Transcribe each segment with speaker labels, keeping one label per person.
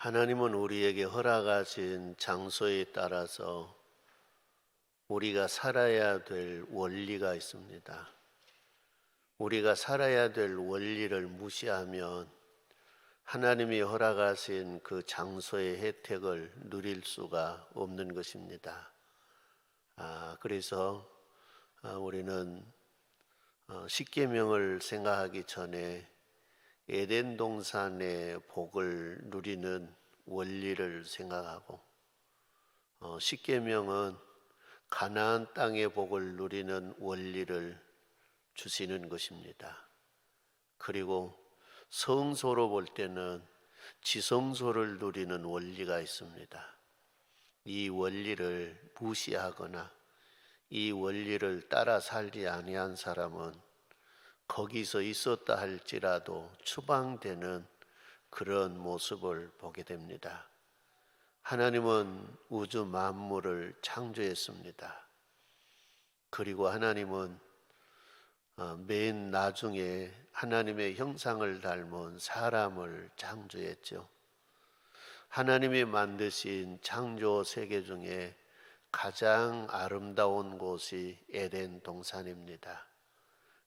Speaker 1: 하나님은 우리에게 허락하신 장소에 따라서 우리가 살아야 될 원리가 있습니다. 우리가 살아야 될 원리를 무시하면 하나님이 허락하신 그 장소의 혜택을 누릴 수가 없는 것입니다. 그래서 우리는 십계명을 생각하기 전에 에덴 동산의 복을 누리는 원리를 생각하고, 십계명은 가나안 땅의 복을 누리는 원리를 주시는 것입니다. 그리고 성소로 볼 때는 지성소를 누리는 원리가 있습니다. 이 원리를 무시하거나 이 원리를 따라 살지 아니한 사람은 거기서 있었다 할지라도 추방되는 그런 모습을 보게 됩니다. 하나님은 우주 만물을 창조했습니다. 그리고 하나님은 맨 나중에 하나님의 형상을 닮은 사람을 창조했죠. 하나님이 만드신 창조 세계 중에 가장 아름다운 곳이 에덴 동산입니다.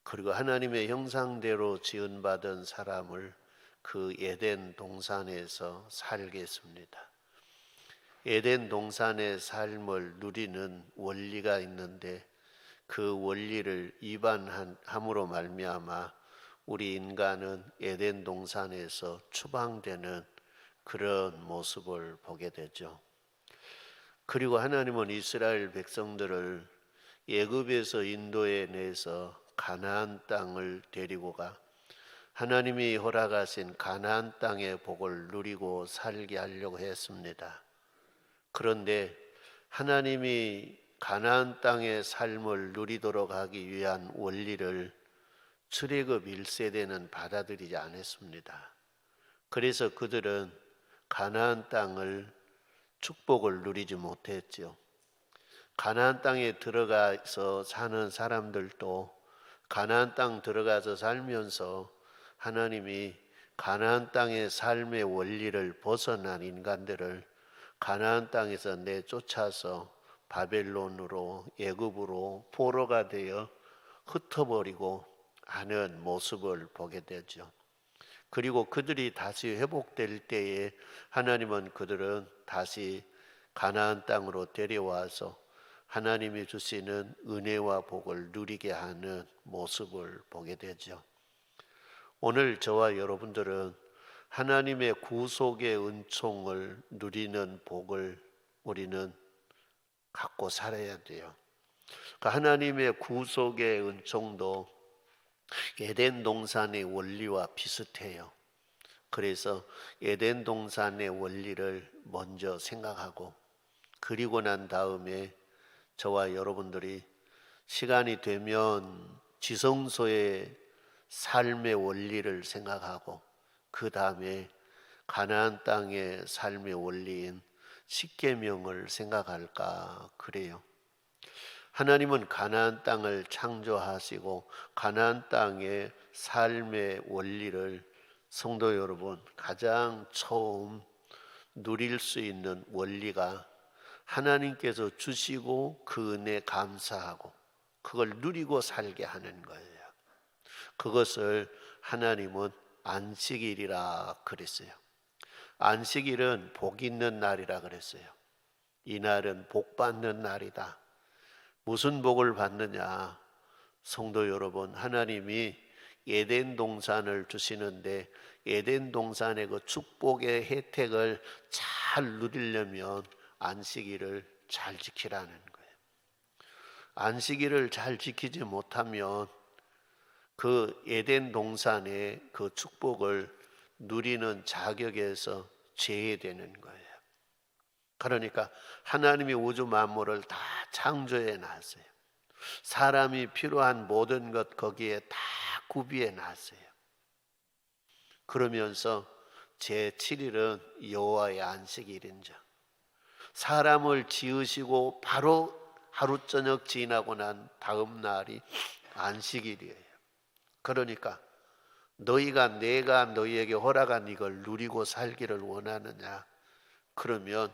Speaker 1: 그리고 하나님의 형상대로 지은받은 사람을 그 에덴 동산에서 살게 했습니다. 에덴 동산의 삶을 누리는 원리가 있는데 그 원리를 위반함으로 말미암아 우리 인간은 에덴 동산에서 추방되는 그런 모습을 보게 되죠. 그리고 하나님은 이스라엘 백성들을 애굽에서 인도해 내서 가나안 땅을 데리고 가 하나님이 허락하신 가나안 땅의 복을 누리고 살게 하려고 했습니다. 그런데 하나님이 가나안 땅의 삶을 누리도록 하기 위한 원리를 출애굽 1세대는 받아들이지 않았습니다. 그래서 그들은 가나안 땅을 축복을 누리지 못했죠. 가나안 땅에 들어가서 사는 사람들도 가나안 땅 들어가서 살면서 하나님이 가나안 땅의 삶의 원리를 벗어난 인간들을 가나안 땅에서 내쫓아서 바벨론으로 애굽으로 포로가 되어 흩어버리고 하는 모습을 보게 되죠. 그리고 그들이 다시 회복될 때에 하나님은 그들은 다시 가나안 땅으로 데려와서 하나님이 주시는 은혜와 복을 누리게 하는 모습을 보게 되죠. 오늘 저와 여러분들은 하나님의 구속의 은총을 누리는 복을 우리는 갖고 살아야 돼요. 하나님의 구속의 은총도 에덴 동산의 원리와 비슷해요. 그래서 에덴 동산의 원리를 먼저 생각하고 그리고 난 다음에 저와 여러분들이 시간이 되면 지성소의 삶의 원리를 생각하고 그 다음에 가나안 땅의 삶의 원리인 십계명을 생각할까 그래요. 하나님은 가나안 땅을 창조하시고 가나안 땅의 삶의 원리를 성도 여러분 가장 처음 누릴 수 있는 원리가 하나님께서 주시고 그 은혜 감사하고 그걸 누리고 살게 하는 거예요. 그것을 하나님은 안식일이라 그랬어요. 안식일은 복 있는 날이라 그랬어요. 이날은 복 받는 날이다. 무슨 복을 받느냐? 성도 여러분, 하나님이 에덴 동산을 주시는데 에덴 동산의 그 축복의 혜택을 잘 누리려면 안식일을 잘 지키라는 거예요. 안식일을 잘 지키지 못하면 그 에덴 동산의 그 축복을 누리는 자격에서 제외되는 거예요. 그러니까 하나님이 우주 만물을 다 창조해 놨어요. 사람이 필요한 모든 것 거기에 다 구비해 놨어요. 그러면서 제7일은 여호와의 안식일인자. 사람을 지으시고 바로 하루 저녁 지나고 난 다음 날이 안식일이에요. 그러니까 너희가 내가 너희에게 허락한 이걸 누리고 살기를 원하느냐? 그러면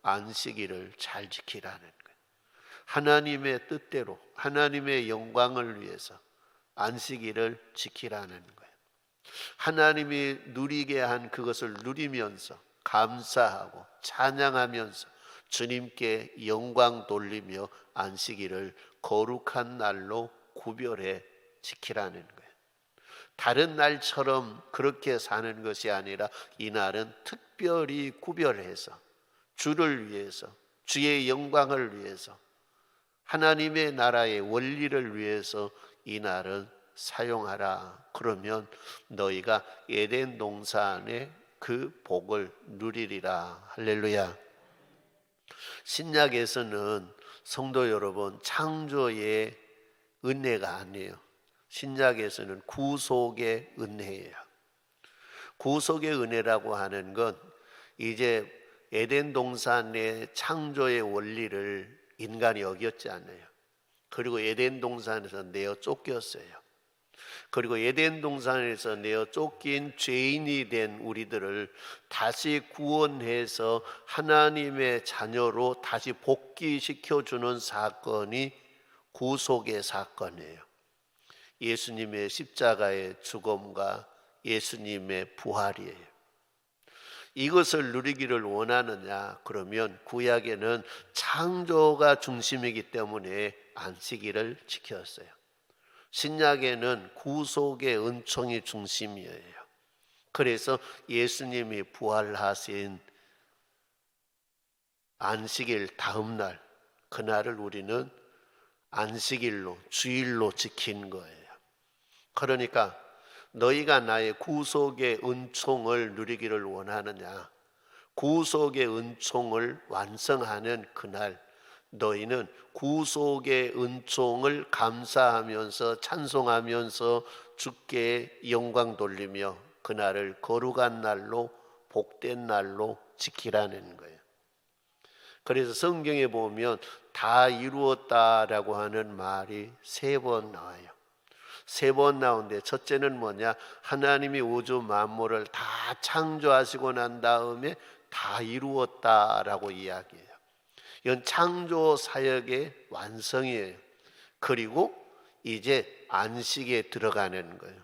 Speaker 1: 안식일을 잘 지키라는 거예요. 하나님의 뜻대로 하나님의 영광을 위해서 안식일을 지키라는 거예요. 하나님이 누리게 한 그것을 누리면서 감사하고 찬양하면서 주님께 영광 돌리며 안식일을 거룩한 날로 구별해 지키라는 거예요. 다른 날처럼 그렇게 사는 것이 아니라 이 날은 특별히 구별해서 주를 위해서, 주의 영광을 위해서, 하나님의 나라의 원리를 위해서 이 날은 사용하라. 그러면 너희가 에덴 동산의 그 복을 누리리라. 할렐루야. 신약에서는 성도 여러분, 창조의 은혜가 아니에요. 신약에서는 구속의 은혜예요. 구속의 은혜라고 하는 건 이제 에덴 동산의 창조의 원리를 인간이 어겼지 않아요. 그리고 에덴 동산에서 내어 쫓겼어요. 그리고 에덴 동산에서 내어 쫓긴 죄인이 된 우리들을 다시 구원해서 하나님의 자녀로 다시 복귀시켜주는 사건이 구속의 사건이에요. 예수님의 십자가의 죽음과 예수님의 부활이에요. 이것을 누리기를 원하느냐? 그러면 구약에는 창조가 중심이기 때문에 안식일을 지켰어요. 신약에는 구속의 은총이 중심이에요. 그래서 예수님이 부활하신 안식일 다음 날, 그날을 우리는 안식일로, 주일로 지킨 거예요. 그러니까 너희가 나의 구속의 은총을 누리기를 원하느냐? 구속의 은총을 완성하는 그날, 너희는 구속의 은총을 감사하면서 찬송하면서 주께 영광 돌리며 그날을 거룩한 날로, 복된 날로 지키라는 거예요. 그래서 성경에 보면 다 이루었다라고 하는 말이 3번 나와요. 3번 나오는데 첫째는 뭐냐? 하나님이 우주 만물을 다 창조하시고 난 다음에 다 이루었다라고 이야기해요. 이건 창조 사역의 완성이에요. 그리고 이제 안식에 들어가는 거예요.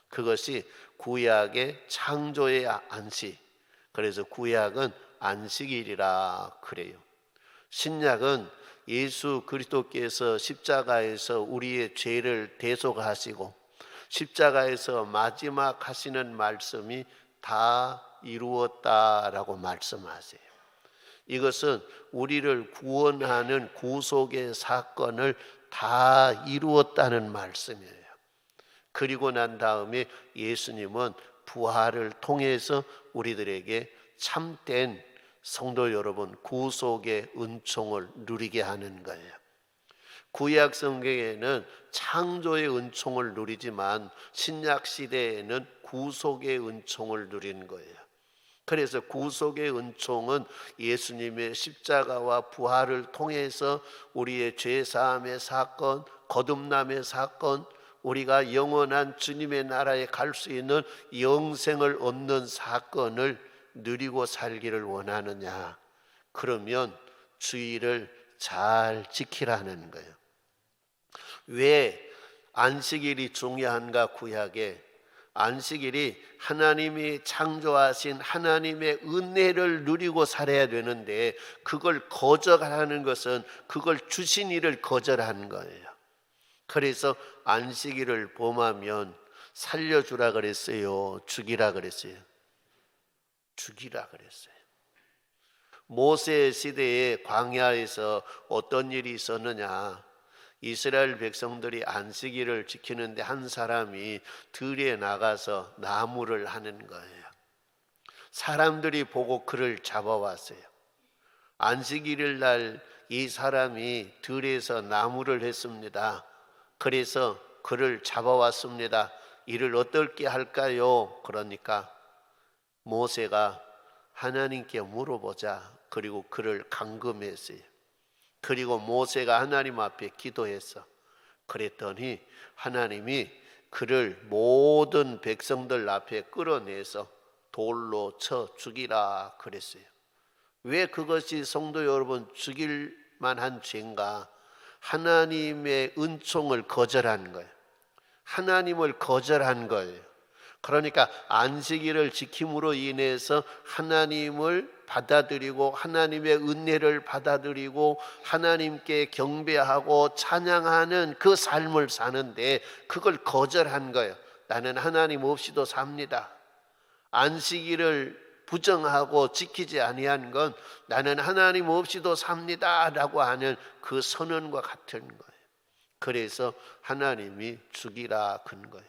Speaker 1: 그것이 구약의 창조의 안식. 그래서 구약은 안식일이라 그래요. 신약은 예수 그리스도께서 십자가에서 우리의 죄를 대속하시고 십자가에서 마지막 하시는 말씀이 다 이루었다라고 말씀하세요. 이것은 우리를 구원하는 구속의 사건을 다 이루었다는 말씀이에요. 그리고 난 다음에 예수님은 부활을 통해서 우리들에게 참된 성도 여러분 구속의 은총을 누리게 하는 거예요. 구약 성경에는 창조의 은총을 누리지만 신약 시대에는 구속의 은총을 누리는 거예요. 그래서 구속의 은총은 예수님의 십자가와 부활을 통해서 우리의 죄사함의 사건, 거듭남의 사건, 우리가 영원한 주님의 나라에 갈 수 있는 영생을 얻는 사건을 누리고 살기를 원하느냐? 그러면 주의를 잘 지키라는 거예요. 왜 안식일이 중요한가? 구약에 안식일이 하나님이 창조하신 하나님의 은혜를 누리고 살아야 되는데 그걸 거절하는 것은 그걸 주신 이를 거절하는 거예요. 그래서 안식일을 범하면 살려주라 그랬어요? 죽이라 그랬어요? 죽이라 그랬어요. 모세 시대의 광야에서 어떤 일이 있었느냐? 이스라엘 백성들이 안식일을 지키는데 한 사람이 들에 나가서 나무를 하는 거예요. 사람들이 보고 그를 잡아왔어요. 안식일 날 이 사람이 들에서 나무를 했습니다. 그래서 그를 잡아왔습니다. 이를 어떻게 할까요? 그러니까 모세가 하나님께 물어보자. 그리고 그를 감금했어요. 그리고 모세가 하나님 앞에 기도했어. 그랬더니 하나님이 그를 모든 백성들 앞에 끌어내서 돌로 쳐 죽이라 그랬어요. 왜 그것이 성도 여러분 죽일 만한 죄인가? 하나님의 은총을 거절한 거예요. 하나님을 거절한 거예요. 그러니까 안식일을 지킴으로 인해서 하나님을 받아들이고 하나님의 은혜를 받아들이고 하나님께 경배하고 찬양하는 그 삶을 사는데 그걸 거절한 거예요. 나는 하나님 없이도 삽니다. 안식일을 부정하고 지키지 아니한 건 나는 하나님 없이도 삽니다라고 하는 그 선언과 같은 거예요. 그래서 하나님이 죽이라 큰 거예요.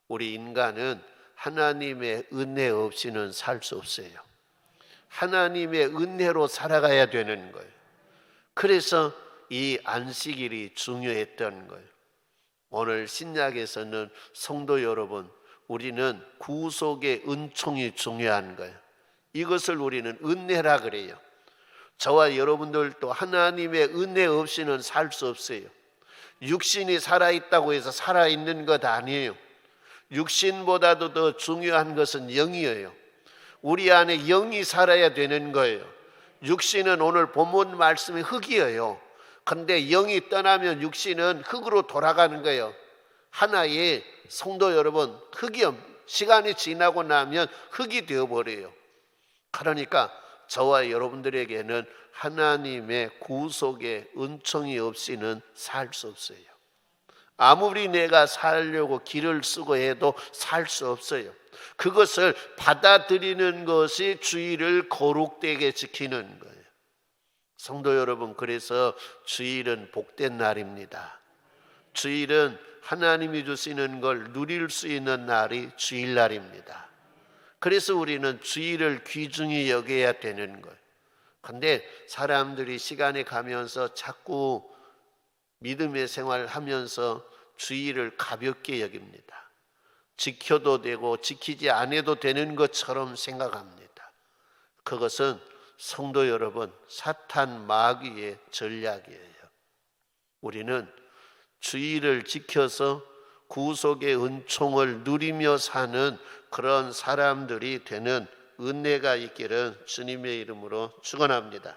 Speaker 1: 우리 인간은 하나님의 은혜 없이는 살 수 없어요. 하나님의 은혜로 살아가야 되는 거예요. 그래서 이 안식일이 중요했던 거예요. 오늘 신약에서는 성도 여러분, 우리는 구속의 은총이 중요한 거예요. 이것을 우리는 은혜라 그래요. 저와 여러분들도 하나님의 은혜 없이는 살 수 없어요. 육신이 살아있다고 해서 살아있는 것 아니에요. 육신보다도 더 중요한 것은 영이에요. 우리 안에 영이 살아야 되는 거예요. 육신은 오늘 본문 말씀이 흙이에요. 그런데 영이 떠나면 육신은 흙으로 돌아가는 거예요. 하나의 성도 여러분, 흙이요. 시간이 지나고 나면 흙이 되어버려요. 그러니까 저와 여러분들에게는 하나님의 구속의 은총이 없이는 살 수 없어요. 아무리 내가 살려고 길을 쓰고 해도 살 수 없어요. 그것을 받아들이는 것이 주일을 거룩되게 지키는 거예요. 성도 여러분, 그래서 주일은 복된 날입니다. 주일은 하나님이 주시는 걸 누릴 수 있는 날이 주일날입니다. 그래서 우리는 주일을 귀중히 여겨야 되는 거예요. 근데 사람들이 시간이 가면서 자꾸 믿음의 생활을 하면서 주일을 가볍게 여깁니다. 지켜도 되고 지키지 않아도 되는 것처럼 생각합니다. 그것은 성도 여러분, 사탄 마귀의 전략이에요. 우리는 주일을 지켜서 구속의 은총을 누리며 사는 그런 사람들이 되는 은혜가 있기를 주님의 이름으로 축원합니다.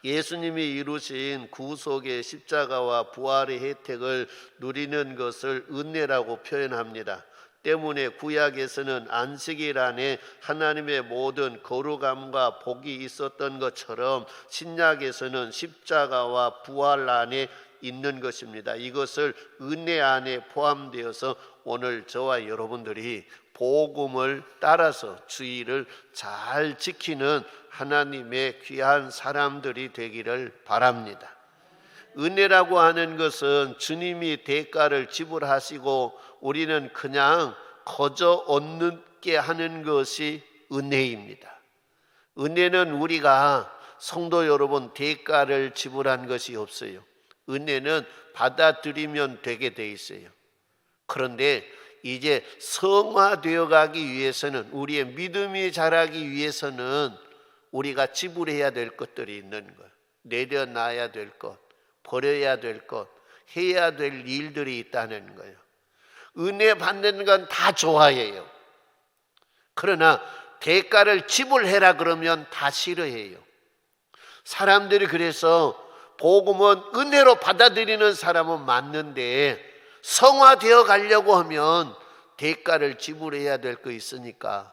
Speaker 1: 예수님이 이루신 구속의 십자가와 부활의 혜택을 누리는 것을 은혜라고 표현합니다. 때문에 구약에서는 안식일 안에 하나님의 모든 거룩함과 복이 있었던 것처럼 신약에서는 십자가와 부활 안에 있는 것입니다. 이것을 은혜 안에 포함되어서 오늘 저와 여러분들이 복음을 따라서 주일을 잘 지키는 하나님의 귀한 사람들이 되기를 바랍니다. 은혜라고 하는 것은 주님이 대가를 지불하시고 우리는 그냥 거저 얻게 하는 것이 은혜입니다. 은혜는 우리가 성도 여러분 대가를 지불한 것이 없어요. 은혜는 받아들이면 되게 돼 있어요. 그런데 이제 성화되어 가기 위해서는, 우리의 믿음이 자라기 위해서는 우리가 지불해야 될 것들이 있는 거예요. 내려놔야 될 것, 버려야 될 것, 해야 될 일들이 있다는 거예요. 은혜 받는 건 다 좋아해요. 그러나 대가를 지불해라 그러면 다 싫어해요. 사람들이 그래서 복음은 은혜로 받아들이는 사람은 맞는데 성화되어 가려고 하면 대가를 지불해야 될 거 있으니까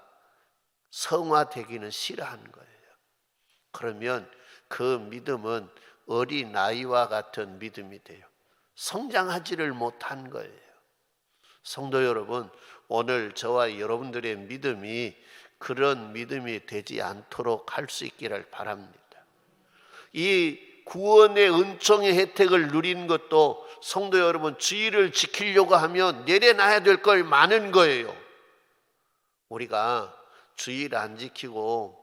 Speaker 1: 성화되기는 싫어하는 거예요. 그러면 그 믿음은 어린아이와 같은 믿음이 돼요. 성장하지를 못한 거예요. 성도 여러분, 오늘 저와 여러분들의 믿음이 그런 믿음이 되지 않도록 할 수 있기를 바랍니다. 이 구원의 은총의 혜택을 누리는 것도 성도 여러분, 주의를 지키려고 하면 내려놔야 될 걸 많은 거예요. 우리가 주의를 안 지키고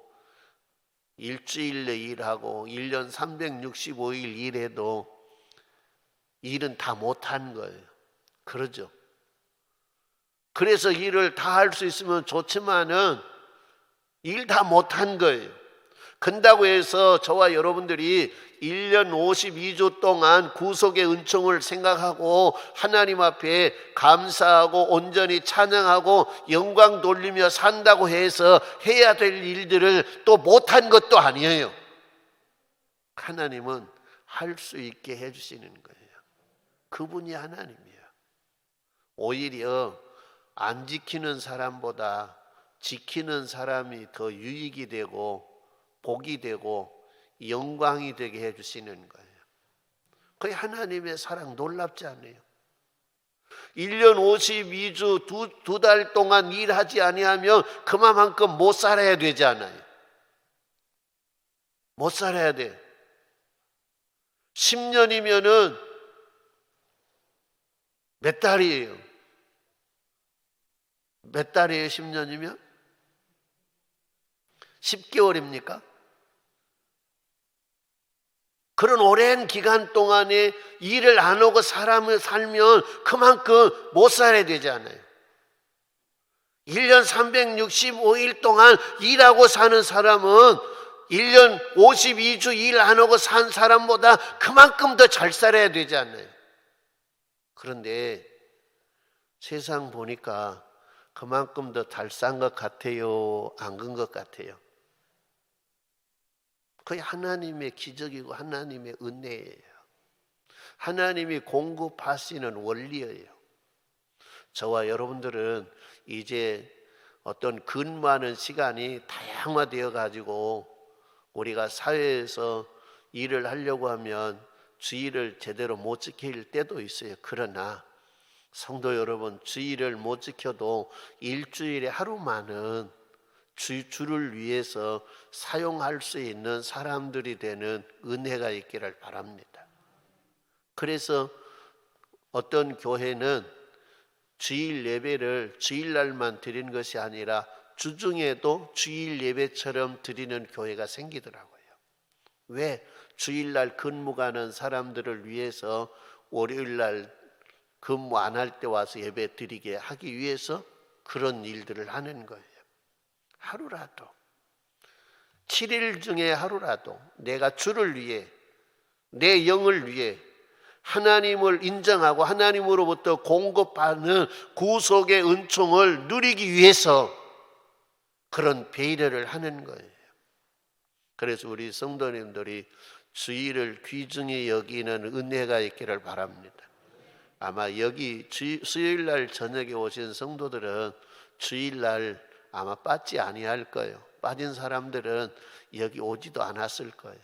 Speaker 1: 일주일에 일하고 1년 365일 일해도 일은 다 못한 거예요. 그러죠. 그래서 일을 다 할 수 있으면 좋지만은 일 다 못한 거예요. 근다고 해서 저와 여러분들이 1년 52주 동안 구속의 은총을 생각하고 하나님 앞에 감사하고 온전히 찬양하고 영광 돌리며 산다고 해서 해야 될 일들을 또 못한 것도 아니에요. 하나님은 할 수 있게 해주시는 거예요. 그분이 하나님이에요. 오히려 안 지키는 사람보다 지키는 사람이 더 유익이 되고 복이 되고 영광이 되게 해주시는 거예요. 그게 하나님의 사랑 놀랍지 않아요? 1년 52주 두 달 동안 일하지 아니하면 그만큼 못 살아야 되지 않아요? 못 살아야 돼. 10년이면은 몇 달이에요? 몇 달이에요? 10년이면? 10개월입니까? 그런 오랜 기간 동안에 일을 안 하고 사람을 살면 그만큼 못 살아야 되지 않아요? 1년 365일 동안 일하고 사는 사람은 1년 52주 일 안 하고 산 사람보다 그만큼 더 잘 살아야 되지 않나요? 그런데 세상 보니까 그만큼 더 잘 산 것 같아요? 안 근 것 같아요? 그게 하나님의 기적이고 하나님의 은혜예요. 하나님이 공급하시는 원리예요. 저와 여러분들은 이제 어떤 근무하는 시간이 다양화되어 가지고 우리가 사회에서 일을 하려고 하면 주일을 제대로 못 지킬 때도 있어요. 그러나 성도 여러분, 주일을 못 지켜도 일주일에 하루만은 주를 위해서 사용할 수 있는 사람들이 되는 은혜가 있기를 바랍니다. 그래서 어떤 교회는 주일 예배를 주일날만 드리는 것이 아니라 주중에도 주일 예배처럼 드리는 교회가 생기더라고요. 왜? 주일날 근무 가는 사람들을 위해서 월요일날 근무 안 할 때 와서 예배 드리게 하기 위해서 그런 일들을 하는 거예요. 하루라도 7일 중에 하루라도 내가 주를 위해 내 영을 위해 하나님을 인정하고 하나님으로부터 공급받는 구속의 은총을 누리기 위해서 그런 배려를 하는 거예요. 그래서 우리 성도님들이 주일을 귀중히 여기는 은혜가 있기를 바랍니다. 아마 여기 수요일날 저녁에 오신 성도들은 주일날 아마 빠지 아니할 거예요. 빠진 사람들은 여기 오지도 않았을 거예요.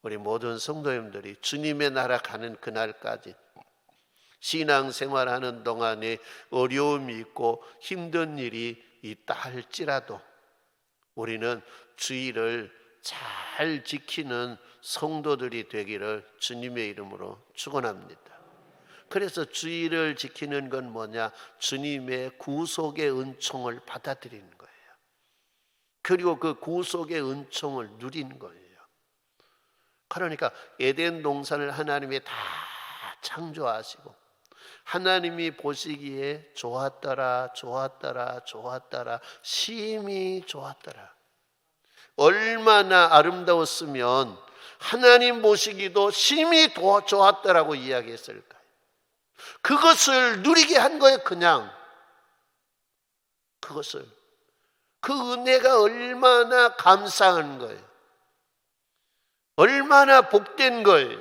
Speaker 1: 우리 모든 성도님들이 주님의 나라 가는 그날까지 신앙생활하는 동안에 어려움이 있고 힘든 일이 있다 할지라도 우리는 주일을 잘 지키는 성도들이 되기를 주님의 이름으로 축원합니다. 그래서 주일을 지키는 건 뭐냐? 주님의 구속의 은총을 받아들이는 거예요. 그리고 그 구속의 은총을 누리는 거예요. 그러니까 에덴 동산을 하나님이 다 창조하시고 하나님이 보시기에 좋았더라, 좋았더라, 좋았더라, 심히 좋았더라. 얼마나 아름다웠으면 하나님 보시기도 심히 좋았더라고 이야기했을까요? 그것을 누리게 한 거예요. 그냥 그것을, 그 은혜가 얼마나 감사한 거예요. 얼마나 복된 거예요.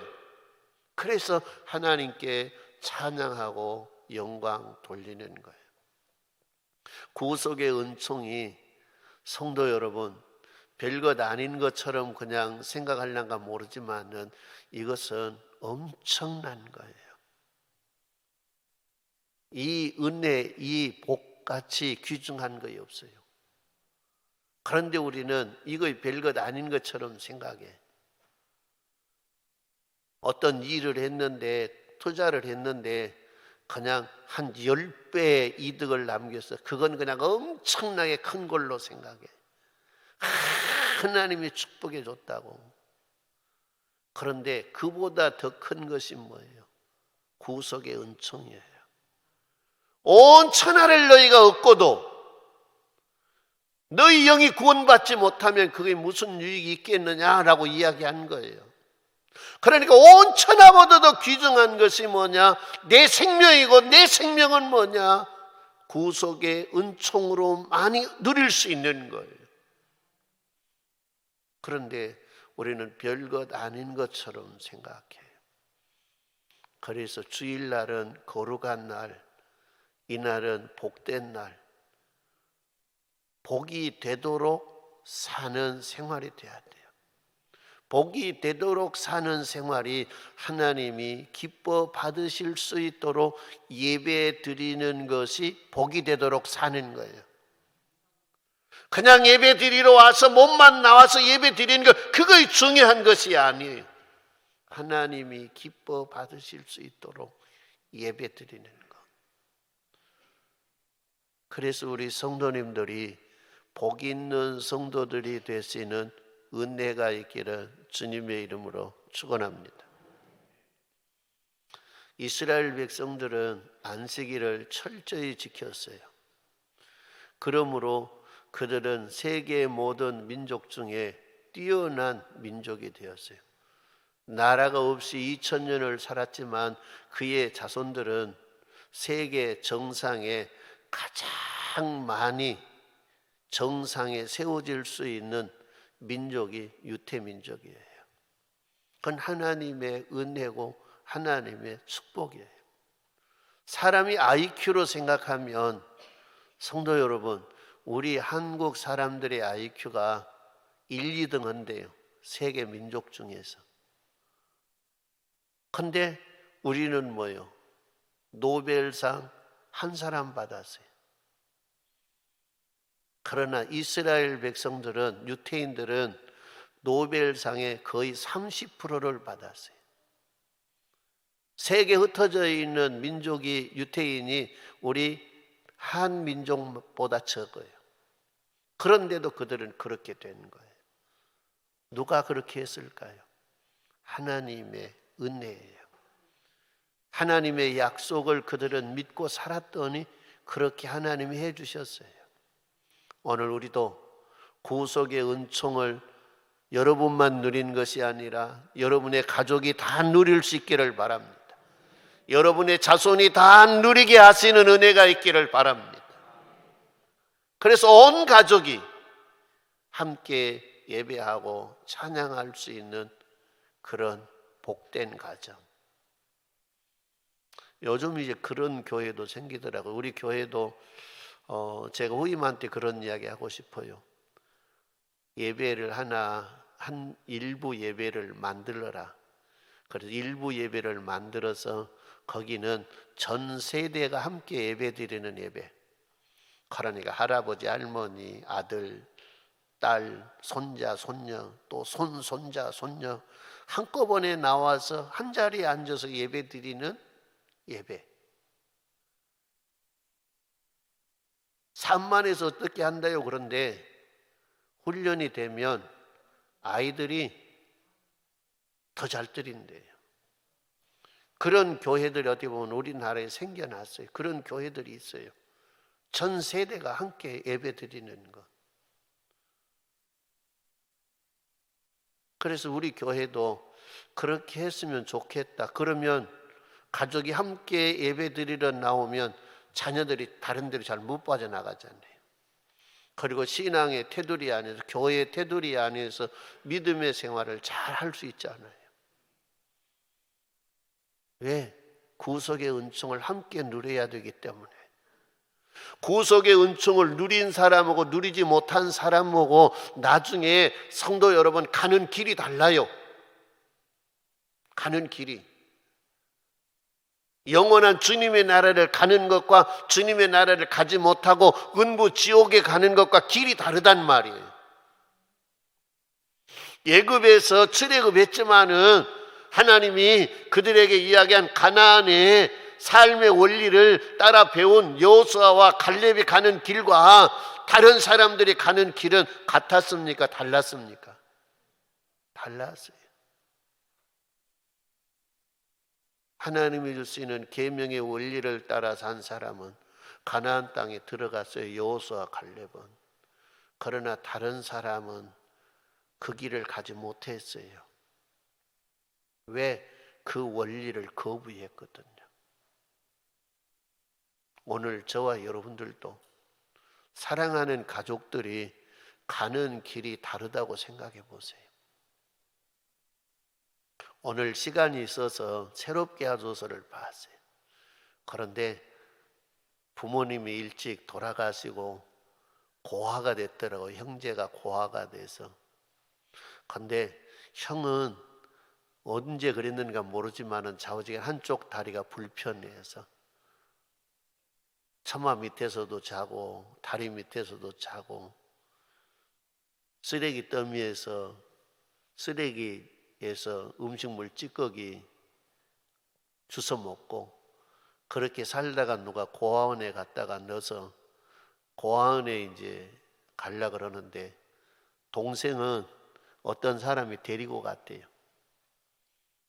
Speaker 1: 그래서 하나님께 찬양하고 영광 돌리는 거예요. 구속의 은총이 성도 여러분 별것 아닌 것처럼 그냥 생각하려는가 모르지만은 이것은 엄청난 거예요. 이 은혜, 이 복같이 귀중한 것이 없어요. 그런데 우리는 이거 별것 아닌 것처럼 생각해. 어떤 일을 했는데, 투자를 했는데 그냥 한 10배의 이득을 남겨서 그건 그냥 엄청나게 큰 걸로 생각해. 하나님이 축복해 줬다고. 그런데 그보다 더 큰 것이 뭐예요? 구속의 은총이에요. 온 천하를 너희가 얻고도 너희 영이 구원받지 못하면 그게 무슨 유익이 있겠느냐라고 이야기한 거예요. 그러니까 온 천하보다도 귀중한 것이 뭐냐? 내 생명이고 내 생명은 뭐냐? 구속의 은총으로 많이 누릴 수 있는 거예요. 그런데 우리는 별것 아닌 것처럼 생각해요. 그래서 주일날은 거룩한 날, 이날은 복된 날, 복이 되도록 사는 생활이 돼야 돼요. 복이 되도록 사는 생활이 하나님이 기뻐 받으실 수 있도록 예배 드리는 것이 복이 되도록 사는 거예요. 그냥 예배 드리러 와서 몸만 나와서 예배 드리는 것, 그거 중요한 것이 아니에요. 하나님이 기뻐 받으실 수 있도록 예배 드리는 것. 그래서 우리 성도님들이 복 있는 성도들이 되시는 은혜가 있기를 주님의 이름으로 축원합니다. 이스라엘 백성들은 안식일을 철저히 지켰어요. 그러므로 그들은 세계의 모든 민족 중에 뛰어난 민족이 되었어요. 나라가 없이 2000년을 살았지만 그의 자손들은 세계 정상에 가장 많이 정상에 세워질 수 있는 민족이 유태민족이에요. 그건 하나님의 은혜고 하나님의 축복이에요. 사람이 IQ로 생각하면 성도 여러분, 우리 한국 사람들의 IQ가 1, 2등 한대요. 세계 민족 중에서. 근데 우리는 뭐예요? 노벨상 한 사람 받았어요. 그러나 이스라엘 백성들은, 유태인들은 노벨상의 거의 30%를 받았어요. 세계에 흩어져 있는 민족이, 유태인이 우리 한민족보다 적어요. 그런데도 그들은 그렇게 된 거예요. 누가 그렇게 했을까요? 하나님의 은혜예요. 하나님의 약속을 그들은 믿고 살았더니 그렇게 하나님이 해주셨어요. 오늘 우리도 구속의 은총을 여러분만 누린 것이 아니라 여러분의 가족이 다 누릴 수 있기를 바랍니다. 여러분의 자손이 다 누리게 하시는 은혜가 있기를 바랍니다. 그래서 온 가족이 함께 예배하고 찬양할 수 있는 그런 복된 가정. 요즘 이제 그런 교회도 생기더라고요. 우리 교회도 제가 후임한테 그런 이야기 하고 싶어요. 예배를 한 일부 예배를 만들어라. 그래서 일부 예배를 만들어서 거기는 전 세대가 함께 예배 드리는 예배. 그러니까 할아버지, 할머니, 아들, 딸, 손자, 손녀, 또 손자, 손녀 한꺼번에 나와서 한 자리에 앉아서 예배 드리는 예배. 산만해서 어떻게 한다요? 그런데 훈련이 되면 아이들이 더 잘 드린대요. 그런 교회들이 어떻게 보면 우리나라에 생겨났어요. 그런 교회들이 있어요. 전 세대가 함께 예배 드리는 것. 그래서 우리 교회도 그렇게 했으면 좋겠다. 그러면 가족이 함께 예배 드리러 나오면 자녀들이 다른 데로 잘 못 빠져나가잖아요. 그리고 신앙의 테두리 안에서, 교회의 테두리 안에서 믿음의 생활을 잘 할 수 있잖아요. 왜? 구속의 은총을 함께 누려야 되기 때문에. 구속의 은총을 누린 사람하고 누리지 못한 사람하고 나중에 성도 여러분 가는 길이 달라요. 가는 길이. 영원한 주님의 나라를 가는 것과 주님의 나라를 가지 못하고 은부 지옥에 가는 것과 길이 다르단 말이에요. 예굽에서 출애굽했지만은 하나님이 그들에게 이야기한 가나안의 삶의 원리를 따라 배운 여호수아와 갈렙이 가는 길과 다른 사람들이 가는 길은 같았습니까? 달랐습니까? 달랐어요. 하나님이 주시는 계명의 원리를 따라 산 사람은 가나안 땅에 들어갔어요. 여호수아, 갈렙은. 그러나 다른 사람은 그 길을 가지 못했어요. 왜? 그 원리를 거부했거든요. 오늘 저와 여러분들도 사랑하는 가족들이 가는 길이 다르다고 생각해 보세요. 오늘 시간이 있어서 새롭게 하소서를 봤어요. 그런데 부모님이 일찍 돌아가시고 고아가 됐더라고요. 형제가 고아가 돼서. 근데 형은 언제 그랬는가 모르지만은 좌우지간 한쪽 다리가 불편해서 처마 밑에서도 자고 다리 밑에서도 자고 쓰레기 더미에서 쓰레기에서 음식물 찌꺼기 주워 먹고 그렇게 살다가 누가 고아원에 갔다가 넣어서 고아원에 이제 갈라 그러는데 동생은 어떤 사람이 데리고 갔대요.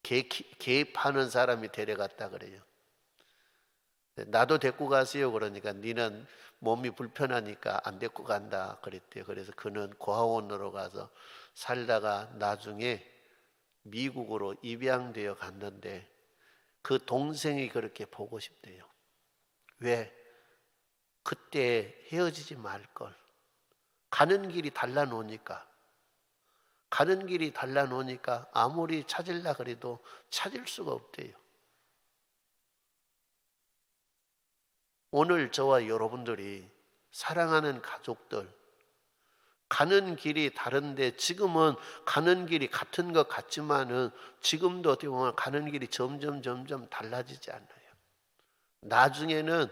Speaker 1: 개 파는 사람이 데려갔다 그래요. 나도 데리고 가세요. 그러니까 니는 몸이 불편하니까 안 데리고 간다 그랬대요. 그래서 그는 고아원으로 가서 살다가 나중에 미국으로 입양되어 갔는데 그 동생이 그렇게 보고 싶대요. 왜? 그때 헤어지지 말걸. 가는 길이 달라놓으니까 아무리 찾으려 그래도 찾을 수가 없대요. 오늘 저와 여러분들이 사랑하는 가족들 가는 길이 다른데 지금은 가는 길이 같은 것 같지만은 지금도 어떻게 보면 가는 길이 점점 달라지지 않아요. 나중에는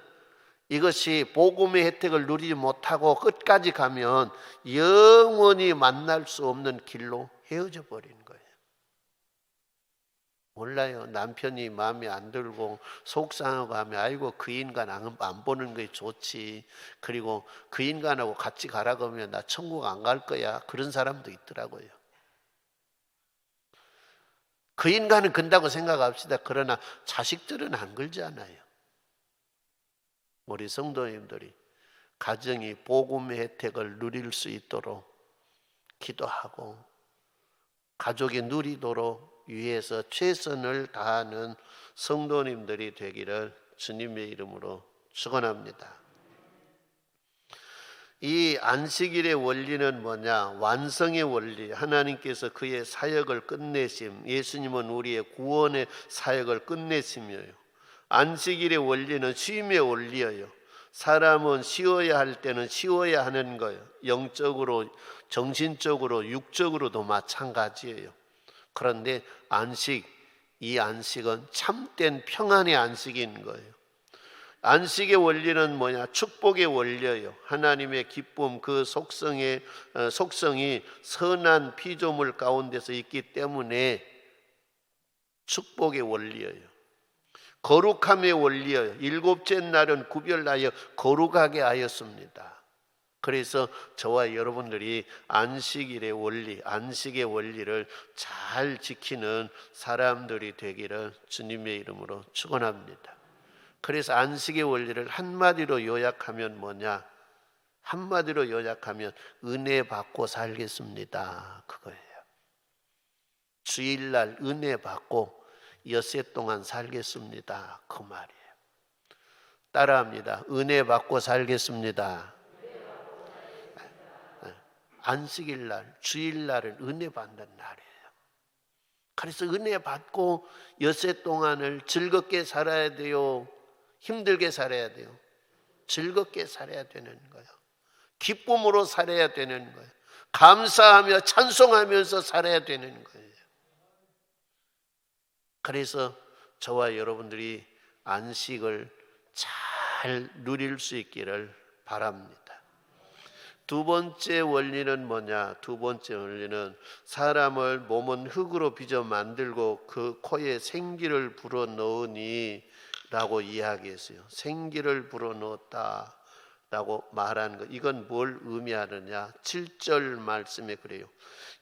Speaker 1: 이것이 복음의 혜택을 누리지 못하고 끝까지 가면 영원히 만날 수 없는 길로 헤어져 버리는 거예요. 몰라요. 남편이 마음에 안 들고 속상하고 하면 아이고 그 인간 안 보는 게 좋지. 그리고 그 인간하고 같이 가라고 하면 나 천국 안 갈 거야. 그런 사람도 있더라고요. 그 인간은 근다고 생각합시다. 그러나 자식들은 안 걸잖아요. 우리 성도님들이 가정이 복음의 혜택을 누릴 수 있도록 기도하고 가족이 누리도록 위해서 최선을 다하는 성도님들이 되기를 주님의 이름으로 축원합니다. 이 안식일의 원리는 뭐냐? 완성의 원리. 하나님께서 그의 사역을 끝내심. 예수님은 우리의 구원의 사역을 끝내심이에요. 안식일의 원리는 쉼의 원리예요. 사람은 쉬어야 할 때는 쉬어야 하는 거예요. 영적으로, 정신적으로, 육적으로도 마찬가지예요. 그런데 이 안식은 참된 평안의 안식인 거예요. 안식의 원리는 뭐냐? 축복의 원리예요. 하나님의 기쁨, 그 속성이 선한 피조물 가운데서 있기 때문에 축복의 원리예요. 거룩함의 원리예요. 일곱째 날은 구별하여 거룩하게 하였습니다. 그래서 저와 여러분들이 안식의 원리를 잘 지키는 사람들이 되기를 주님의 이름으로 축원합니다. 그래서 안식의 원리를 한마디로 요약하면 뭐냐? 한마디로 요약하면 은혜 받고 살겠습니다. 그거예요. 주일날 은혜 받고 엿새 동안 살겠습니다. 그 말이에요. 따라합니다. 은혜 받고 살겠습니다. 안식일날, 주일날은 은혜 받는 날이에요. 그래서 은혜 받고 엿새 동안을 즐겁게 살아야 돼요? 힘들게 살아야 돼요? 즐겁게 살아야 되는 거예요. 기쁨으로 살아야 되는 거예요. 감사하며 찬송하면서 살아야 되는 거예요. 그래서 저와 여러분들이 안식을 잘 누릴 수 있기를 바랍니다. 두 번째 원리는 뭐냐? 두 번째 원리는 사람을 몸은 흙으로 빚어 만들고 그 코에 생기를 불어 넣으니 라고 이야기했어요. 생기를 불어 넣었다. 라고 말하는 것, 이건 뭘 의미하느냐? 7절 말씀에 그래요.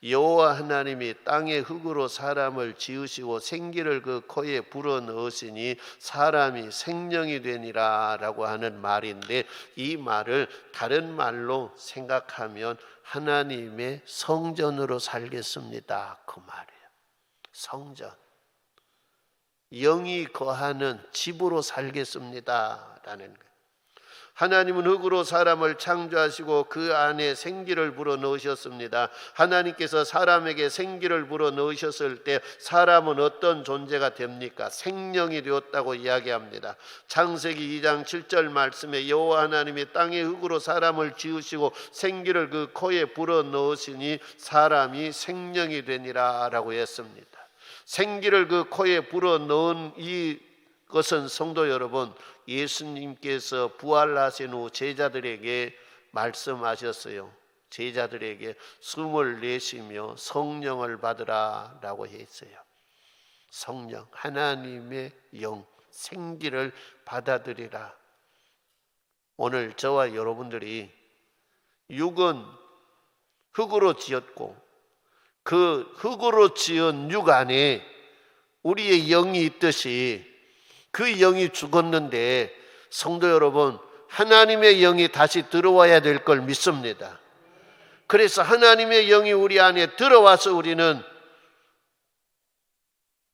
Speaker 1: 여호와 하나님이 땅의 흙으로 사람을 지으시고 생기를 그 코에 불어넣으시니 사람이 생명이 되니라 라고 하는 말인데, 이 말을 다른 말로 생각하면 하나님의 성전으로 살겠습니다, 그 말이에요. 성전, 영이 거하는 집으로 살겠습니다 라는 거예요. 하나님은 흙으로 사람을 창조하시고 그 안에 생기를 불어넣으셨습니다. 하나님께서 사람에게 생기를 불어넣으셨을 때 사람은 어떤 존재가 됩니까? 생명이 되었다고 이야기합니다. 창세기 2장 7절 말씀에 여호와 하나님이 땅의 흙으로 사람을 지으시고 생기를 그 코에 불어넣으시니 사람이 생명이 되니라 라고 했습니다. 생기를 그 코에 불어넣은 이것은 성도 여러분, 예수님께서 부활하신 후 제자들에게 말씀하셨어요. 제자들에게 숨을 내쉬며 성령을 받으라 라고 했어요. 성령, 하나님의 영, 생기를 받아들이라. 오늘 저와 여러분들이 육은 흙으로 지었고 그 흙으로 지은 육 안에 우리의 영이 있듯이 그 영이 죽었는데, 성도 여러분, 하나님의 영이 다시 들어와야 될 걸 믿습니다. 그래서 하나님의 영이 우리 안에 들어와서 우리는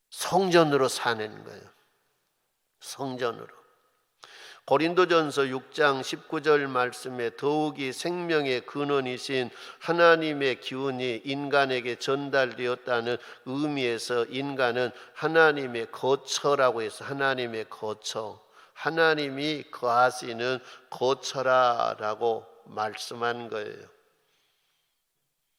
Speaker 1: 성전으로 사는 거예요. 성전으로. 고린도전서 6장 19절 말씀에 더욱이 생명의 근원이신 하나님의 기운이 인간에게 전달되었다는 의미에서 인간은 하나님의 거처라고 해서 하나님의 거처, 하나님이 거하시는 거처라라고 말씀한 거예요.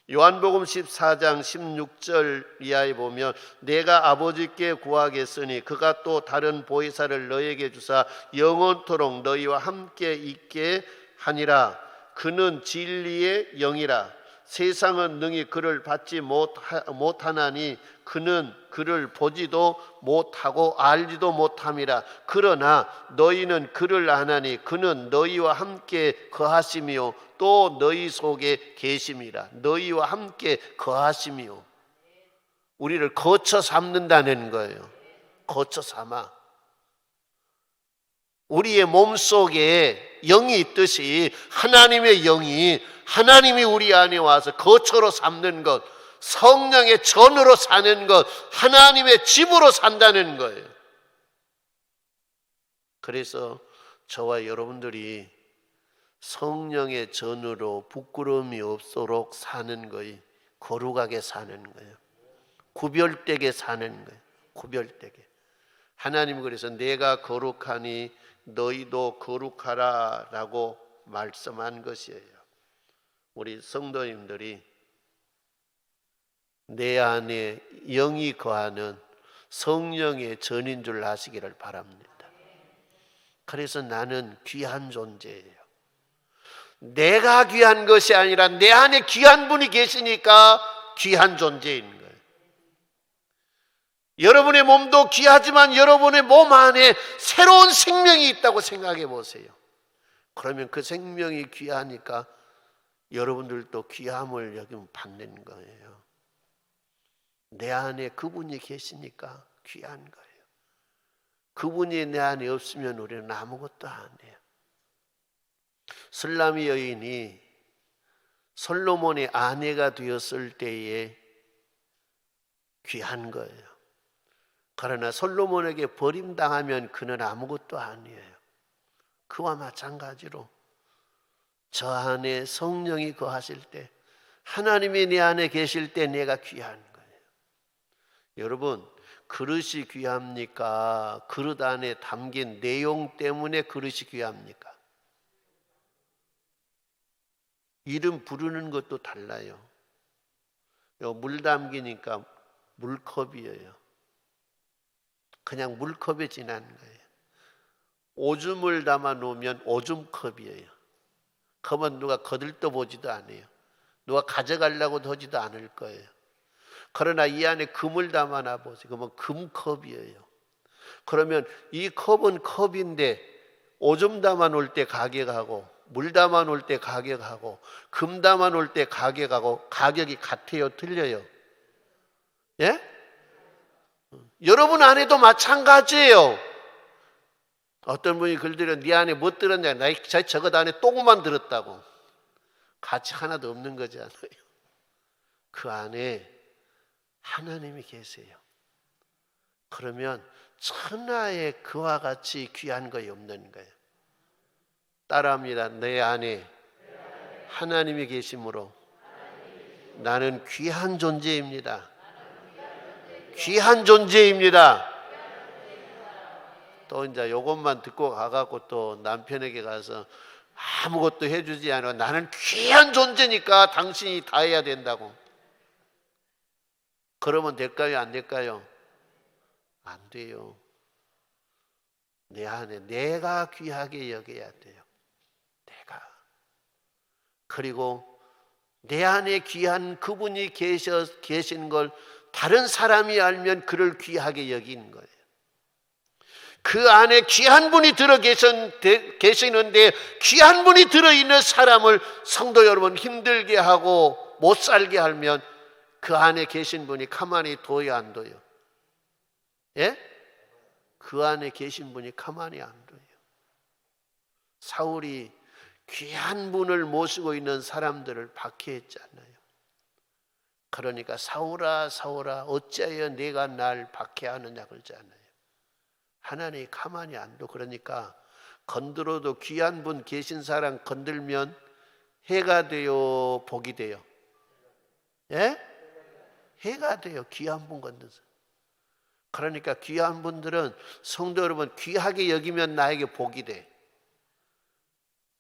Speaker 1: 요한복음 14장 16절 이하에 보면 내가 아버지께 구하겠으니 그가 또 다른 보혜사를 너에게 주사 영원토록 너희와 함께 있게 하니라. 그는 진리의 영이라. 세상은 능히 그를 받지 못하나니 그는 그를 보지도 못하고 알지도 못함이라. 그러나 너희는 그를 아나니 그는 너희와 함께 거하시며 또 너희 속에 계심이라. 너희와 함께 거하시며, 우리를 거처 삼는다는 거예요. 거처 삼아. 우리의 몸속에 영이 있듯이 하나님의 영이, 하나님이 우리 안에 와서 거처로 삼는 것, 성령의 전으로 사는 것, 하나님의 집으로 산다는 거예요. 그래서 저와 여러분들이 성령의 전으로 부끄러움이 없도록 사는 거예요. 거룩하게 사는 거예요. 구별되게 사는 거예요. 구별되게. 하나님은 그래서 내가 거룩하니 너희도 거룩하라 라고 말씀한 것이에요. 우리 성도님들이 내 안에 영이 거하는 성령의 전인 줄 아시기를 바랍니다. 그래서 나는 귀한 존재예요. 내가 귀한 것이 아니라 내 안에 귀한 분이 계시니까 귀한 존재인 거예요. 여러분의 몸도 귀하지만 여러분의 몸 안에 새로운 생명이 있다고 생각해 보세요. 그러면 그 생명이 귀하니까 여러분들도 귀함을 여기면 받는 거예요. 내 안에 그분이 계시니까 귀한 거예요. 그분이 내 안에 없으면 우리는 아무것도 안 해요. 슬라미 여인이 솔로몬의 아내가 되었을 때에 귀한 거예요. 그러나 솔로몬에게 버림당하면 그는 아무것도 아니에요. 그와 마찬가지로 저 안에 성령이 거하실 때, 하나님이 내 안에 계실 때 내가 귀한 거예요. 여러분, 그릇이 귀합니까? 그릇 안에 담긴 내용 때문에 그릇이 귀합니까? 이름 부르는 것도 달라요. 물 담기니까 물컵이에요. 그냥 물컵에 지나는 거예요. 오줌을 담아 놓으면 오줌컵이에요. 컵은 누가 거들떠 보지도 않아요. 누가 가져가려고 하지도 않을 거예요. 그러나 이 안에 금을 담아놔 보세요. 그러면 금컵이에요. 그러면 이 컵은 컵인데 오줌 담아 놓을 때 가격하고 물 담아 놓을 때 가격하고 금 담아 놓을 때 가격하고 가격이 같아요, 틀려요? 예? 여러분 안에도 마찬가지예요. 어떤 분이 글들여 네 안에 뭐 들었냐? 나 저것 안에 똥만 들었다고. 가치 하나도 없는 거잖아요. 그 안에 하나님이 계세요. 그러면 천하에 그와 같이 귀한 것이 없는 거예요. 따라합니다. 내 안에 하나님이 계심으로 나는 귀한 존재입니다. 귀한 존재입니다. 또 이제 요것만 듣고 가갖고 또 남편에게 가서 아무것도 해주지 않아. 나는 귀한 존재니까 당신이 다 해야 된다고. 그러면 될까요? 안 될까요? 안 돼요. 내 안에 내가 귀하게 여겨야 돼요. 내가. 그리고 내 안에 귀한 그분이 계신 걸 다른 사람이 알면 그를 귀하게 여기는 거예요. 그 안에 귀한 분이 들어 계시는데 귀한 분이 들어있는 사람을 성도 여러분 힘들게 하고 못 살게 하면 그 안에 계신 분이 가만히 둬요, 안 둬요? 예? 그 안에 계신 분이 가만히 안 둬요. 사울이 귀한 분을 모시고 있는 사람들을 박해했잖아요. 그러니까 사울아 사울아 어찌하여 내가 날 박해하느냐 그러잖아요. 하나님이 가만히 안 둬. 그러니까 건드려도 귀한 분 계신 사람 건들면 해가 돼요, 복이 돼요? 예? 해가 돼요. 귀한 분 건드려. 그러니까 귀한 분들은 성도 여러분 귀하게 여기면 나에게 복이 돼.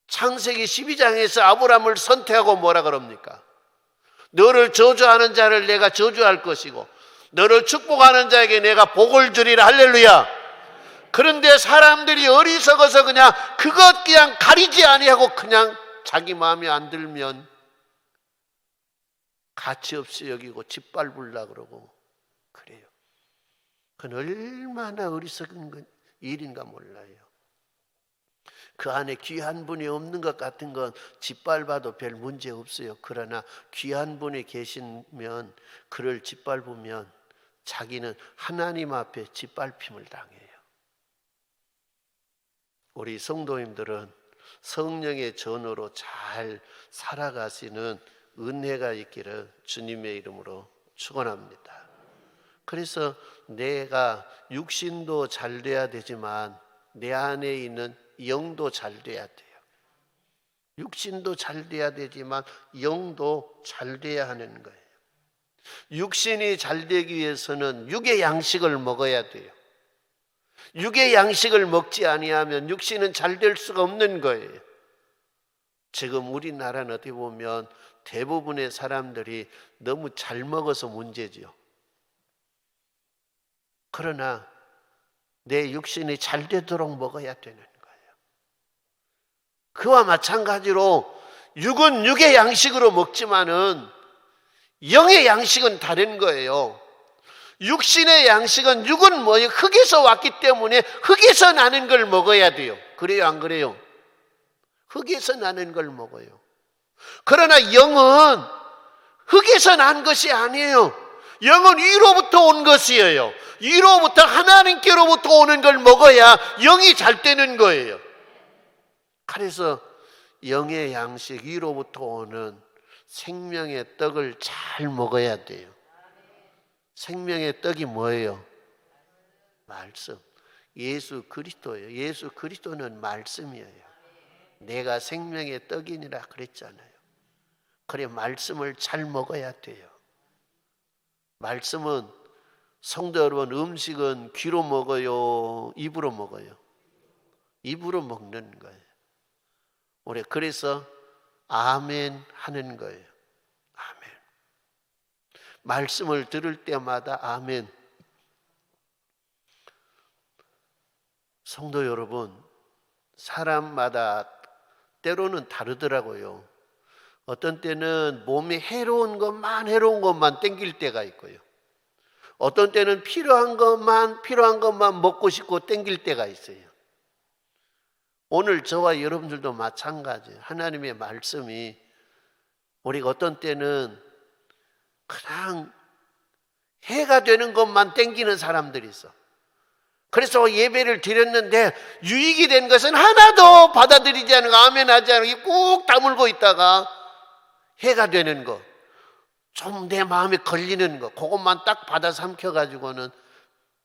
Speaker 1: 창세기 12장에서 아브라함을 선택하고 뭐라 그럽니까? 너를 저주하는 자를 내가 저주할 것이고 너를 축복하는 자에게 내가 복을 주리라. 할렐루야. 그런데 사람들이 어리석어서 그냥 그것 그냥 가리지 아니하고 그냥 자기 마음에 안 들면 가치없이 여기고 짓밟으려고 그러고 그래요. 그건 얼마나 어리석은 일인가 몰라요. 그 안에 귀한 분이 없는 것 같은 건 짓밟아도 별 문제 없어요. 그러나 귀한 분이 계시면 그를 짓밟으면 자기는 하나님 앞에 짓밟힘을 당해요. 우리 성도님들은 성령의 전으로 잘 살아가시는 은혜가 있기를 주님의 이름으로 축원합니다. 그래서 내가 육신도 잘 돼야 되지만 내 안에 있는 영도 잘 돼야 돼요. 육신도 잘 돼야 되지만 영도 잘 돼야 하는 거예요. 육신이 잘 되기 위해서는 육의 양식을 먹어야 돼요. 육의 양식을 먹지 아니하면 육신은 잘 될 수가 없는 거예요. 지금 우리나라는 어떻게 보면 대부분의 사람들이 너무 잘 먹어서 문제지요. 그러나 내 육신이 잘 되도록 먹어야 되는 거예요. 그와 마찬가지로 육은 육의 양식으로 먹지만은 영의 양식은 다른 거예요. 육신의 양식은 육은 뭐예요? 흙에서 왔기 때문에 흙에서 나는 걸 먹어야 돼요. 그래요, 안 그래요? 흙에서 나는 걸 먹어요. 그러나 영은 흙에서 난 것이 아니에요. 영은 위로부터 온 것이에요. 위로부터 하나님께로부터 오는 걸 먹어야 영이 잘 되는 거예요. 그래서 영의 양식, 위로부터 오는 생명의 떡을 잘 먹어야 돼요. 생명의 떡이 뭐예요? 말씀. 예수 그리스도예요. 예수 그리스도는 말씀이에요. 내가 생명의 떡이니라 그랬잖아요. 그래 말씀을 잘 먹어야 돼요. 말씀은 성도 여러분 음식은 귀로 먹어요? 입으로 먹어요? 입으로 먹는 거예요. 우리 그래서 아멘 하는 거예요. 아멘. 말씀을 들을 때마다 아멘. 성도 여러분, 사람마다 때로는 다르더라고요. 어떤 때는 몸에 해로운 것만 땡길 때가 있고요. 어떤 때는 필요한 것만 먹고 싶고 땡길 때가 있어요. 오늘 저와 여러분들도 마찬가지예요. 하나님의 말씀이 우리가 어떤 때는 그냥 해가 되는 것만 땡기는 사람들이 있어. 그래서 예배를 드렸는데 유익이 된 것은 하나도 받아들이지 않고 아멘하지 않고 꾹 다물고 있다가 해가 되는 것, 좀 내 마음에 걸리는 것, 그것만 딱 받아 삼켜가지고는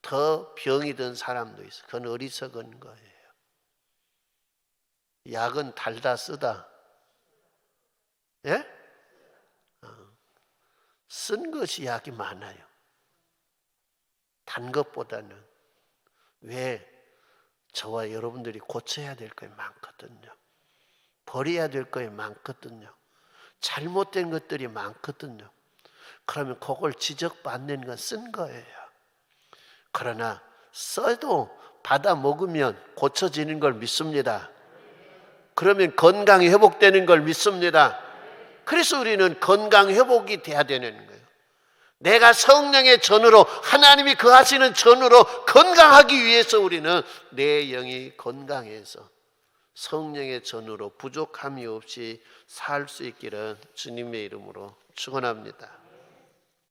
Speaker 1: 더 병이 든 사람도 있어. 그건 어리석은 거예요. 약은 달다 쓰다. 예? 쓴 것이 약이 많아요. 단 것보다는. 왜? 저와 여러분들이 고쳐야 될 거 많거든요. 버려야 될 거 많거든요. 잘못된 것들이 많거든요. 그러면 그걸 지적받는 건 쓴 거예요. 그러나 써도 받아 먹으면 고쳐지는 걸 믿습니다. 그러면 건강이 회복되는 걸 믿습니다. 그래서 우리는 건강 회복이 돼야 되는 거예요. 내가 성령의 전으로, 하나님이 거하시는 전으로 건강하기 위해서 우리는 내 영이 건강해서 성령의 전으로 부족함이 없이 살 수 있기를 주님의 이름으로 축원합니다.